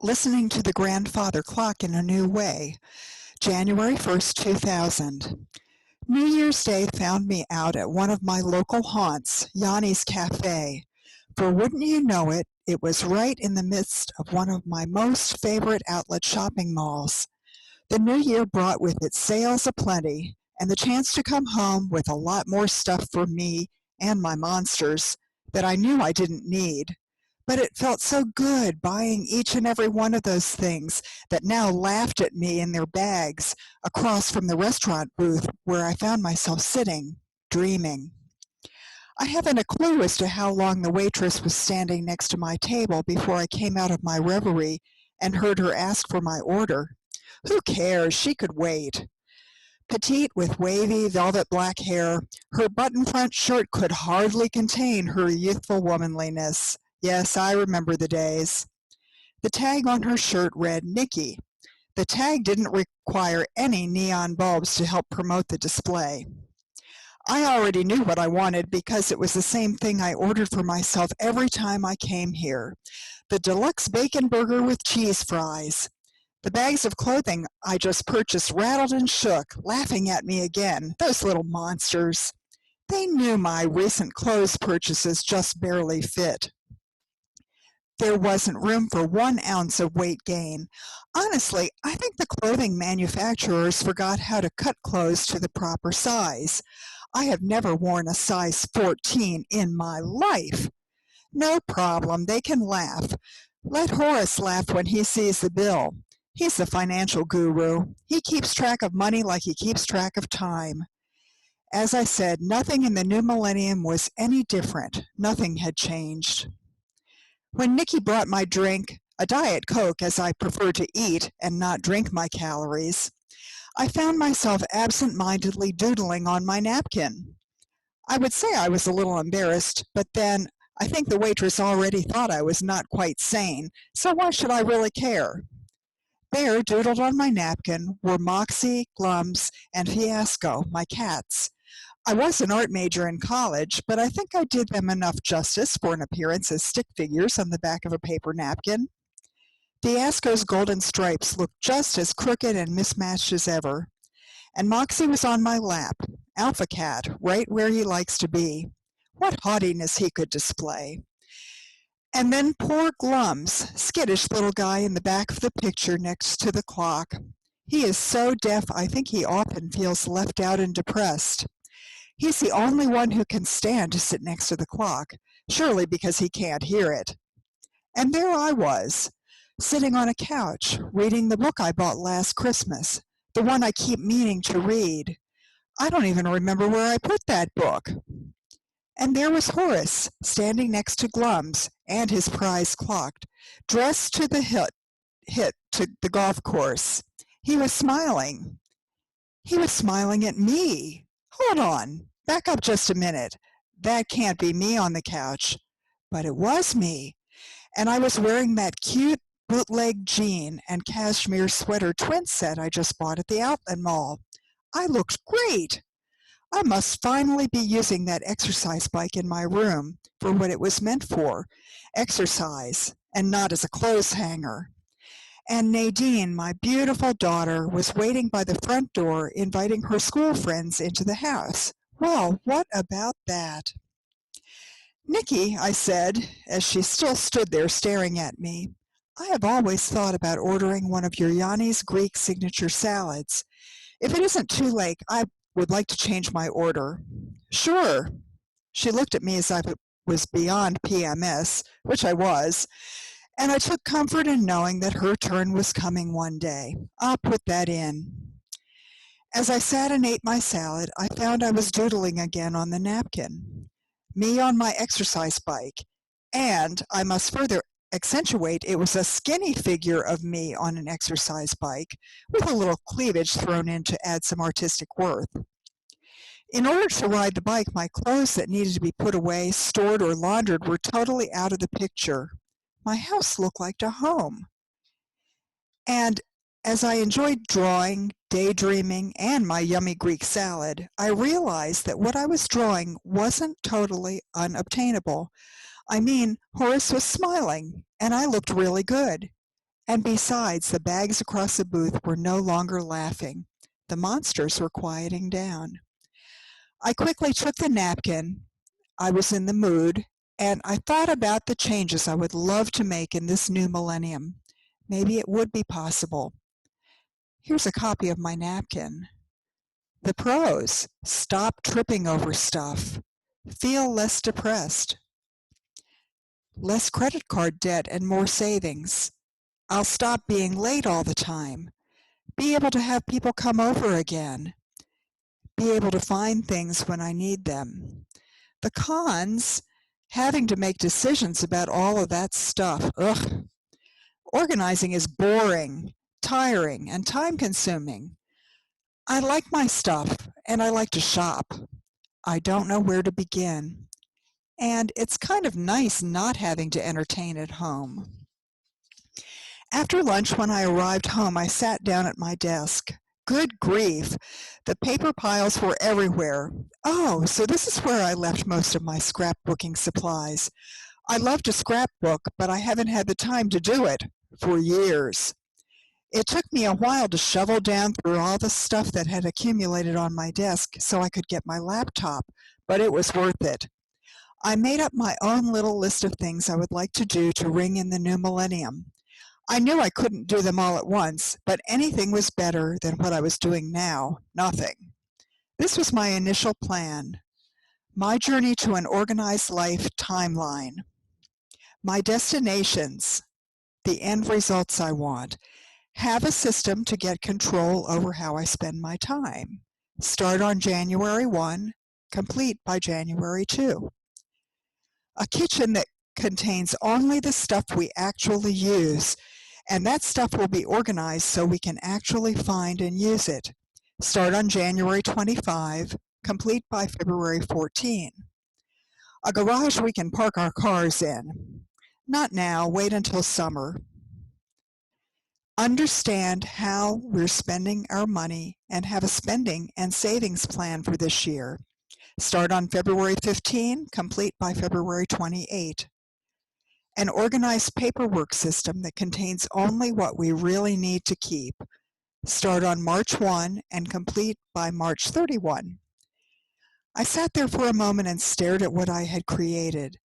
Listening to the grandfather clock in a new way. January 1st, 2000. New Year's Day found me out at one of my local haunts, Yanni's Cafe. For wouldn't you know it, it was right in the midst of one of my most favorite outlet shopping malls. The new year brought with it sales aplenty and the chance to come home with a lot more stuff for me and my monsters that I knew I didn't need. But it felt so good buying each and every one of those things that now laughed at me in their bags across from the restaurant booth where I found myself sitting, dreaming. I haven't a clue as to how long the waitress was standing next to my table before I came out of my reverie and heard her ask for my order. Who cares? She could wait. Petite with wavy velvet black hair, her button-front shirt could hardly contain her youthful womanliness. Yes, I remember the days. The tag on her shirt read Nikki. The tag didn't require any neon bulbs to help promote the display. I already knew what I wanted because it was the same thing I ordered for myself every time I came here. The deluxe bacon burger with cheese fries. The bags of clothing I just purchased rattled and shook, laughing at me again, those little monsters. They knew my recent clothes purchases just barely fit. There wasn't room for 1 ounce of weight gain. Honestly, I think the clothing manufacturers forgot how to cut clothes to the proper size. I have never worn a size 14 in my life. No problem, they can laugh. Let Horace laugh when he sees the bill. He's the financial guru. He keeps track of money like he keeps track of time. As I said, nothing in the new millennium was any different. Nothing had changed. When Nikki brought my drink, a Diet Coke as I prefer to eat and not drink my calories, I found myself absent-mindedly doodling on my napkin. I would say I was a little embarrassed, but then I think the waitress already thought I was not quite sane, so why should I really care? There, doodled on my napkin, were Moxie, Glums, and Fiasco, my cats. I was an art major in college, but I think I did them enough justice for an appearance as stick figures on the back of a paper napkin. Fiasco's golden stripes looked just as crooked and mismatched as ever. And Moxie was on my lap, Alpha Cat, right where he likes to be. What haughtiness he could display. And then poor Glums, skittish little guy in the back of the picture next to the clock. He is so deaf I think he often feels left out and depressed. He's the only one who can stand to sit next to the clock, surely because he can't hear it. And there I was, sitting on a couch, reading the book I bought last Christmas, the one I keep meaning to read. I don't even remember where I put that book. And there was Horace, standing next to Glums and his prize clock, dressed to the hit to the golf course. He was smiling. He was smiling at me. Hold on, back up just a minute. That can't be me on the couch. But it was me. And I was wearing that cute bootleg jean and cashmere sweater twin set I just bought at the outlet mall. I looked great. I must finally be using that exercise bike in my room for what it was meant for, exercise, and not as a clothes hanger. And Nadine, my beautiful daughter, was waiting by the front door, inviting her school friends into the house. Well, what about that? Nikki, I said, as she still stood there staring at me, I have always thought about ordering one of your Yanni's Greek signature salads. If it isn't too late, I would like to change my order. Sure. She looked at me as if it was beyond PMS, which I was, and I took comfort in knowing that her turn was coming one day. I'll put that in. As I sat and ate my salad, I found I was doodling again on the napkin. Me on my exercise bike, and I must further accentuate it was a skinny figure of me on an exercise bike with a little cleavage thrown in to add some artistic worth. In order to ride the bike, my clothes that needed to be put away, stored, or laundered were totally out of the picture. My house looked like a home. And as I enjoyed drawing, daydreaming, and my yummy Greek salad, I realized that what I was drawing wasn't totally unobtainable. I mean, Horace was smiling, and I looked really good. And besides, the bags across the booth were no longer laughing. The monsters were quieting down. I quickly took the napkin. I was in the mood, and I thought about the changes I would love to make in this new millennium. Maybe it would be possible. Here's a copy of my napkin. The pros: stop tripping over stuff. Feel less depressed. Less credit card debt and more savings. I'll stop being late all the time. Be able to have people come over again. Be able to find things when I need them. The cons: having to make decisions about all of that stuff. Ugh. Organizing is boring, tiring, and time-consuming. I like my stuff, and I like to shop. I don't know where to begin. And it's kind of nice not having to entertain at home. After lunch, when I arrived home, I sat down at my desk. Good grief! The paper piles were everywhere. Oh, so this is where I left most of my scrapbooking supplies. I love to scrapbook, but I haven't had the time to do it for years. It took me a while to shovel down through all the stuff that had accumulated on my desk so I could get my laptop, but it was worth it. I made up my own little list of things I would like to do to ring in the new millennium. I knew I couldn't do them all at once, but anything was better than what I was doing now, nothing. This was my initial plan. My journey to an organized life timeline. My destinations, the end results I want. Have a system to get control over how I spend my time. Start on January 1, complete by January 2. A kitchen that contains only the stuff we actually use, and that stuff will be organized so we can actually find and use it. Start on January 25, complete by February 14. A garage we can park our cars in. Not now, wait until summer. Understand how we're spending our money and have a spending and savings plan for this year. Start on February 15, complete by February 28. An organized paperwork system that contains only what we really need to keep. Start on March 1 and complete by March 31. I sat there for a moment and stared at what I had created.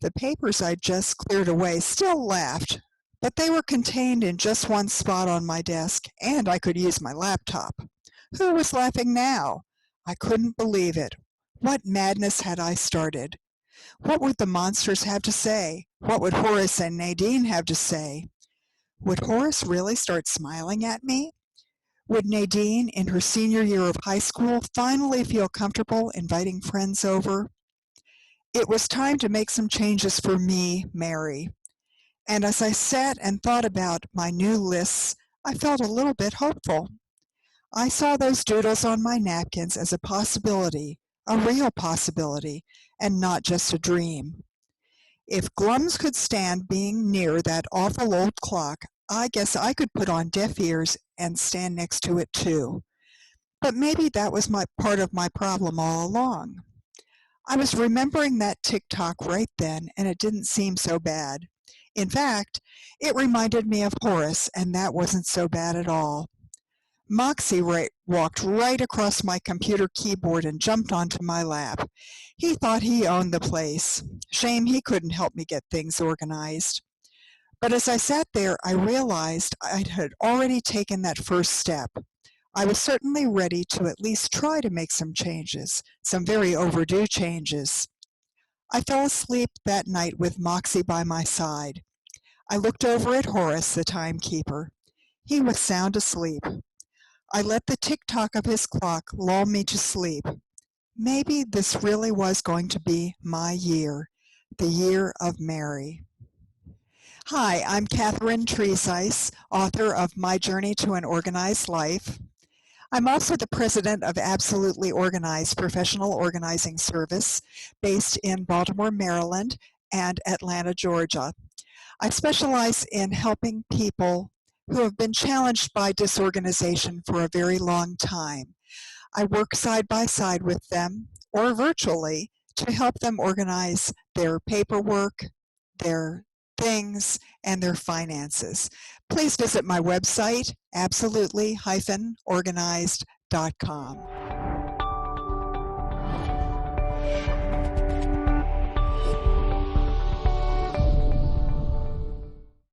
The papers I'd just cleared away still laughed, but they were contained in just one spot on my desk, and I could use my laptop. Who was laughing now? I couldn't believe it. What madness had I started? What would the monsters have to say? What would Horace and Nadine have to say? Would Horace really start smiling at me? Would Nadine, in her senior year of high school, finally feel comfortable inviting friends over? It was time to make some changes for me, Mary. And as I sat and thought about my new lists, I felt a little bit hopeful. I saw those doodles on my napkins as a possibility, a real possibility, and not just a dream. If Glums could stand being near that awful old clock, I guess I could put on deaf ears and stand next to it too. But maybe that was part of my problem all along. I was remembering that tick-tock right then, and it didn't seem so bad. In fact, it reminded me of Horace, and that wasn't so bad at all. Moxie walked right across my computer keyboard and jumped onto my lap. He thought he owned the place. Shame he couldn't help me get things organized. But as I sat there, I realized I had already taken that first step. I was certainly ready to at least try to make some changes, some very overdue changes. I fell asleep that night with Moxie by my side. I looked over at Horace, the timekeeper. He was sound asleep. I let the tick-tock of his clock lull me to sleep. Maybe this really was going to be my year, the year of Mary. Hi, I'm Catherine Trezise, author of My Journey to an Organized Life. I'm also the president of Absolutely Organized Professional Organizing Service, based in Baltimore, Maryland, and Atlanta, Georgia. I specialize in helping people who have been challenged by disorganization for a very long time. I work side by side with them, or virtually, to help them organize their paperwork, their things, and their finances. Please visit my website, absolutely-organized.com.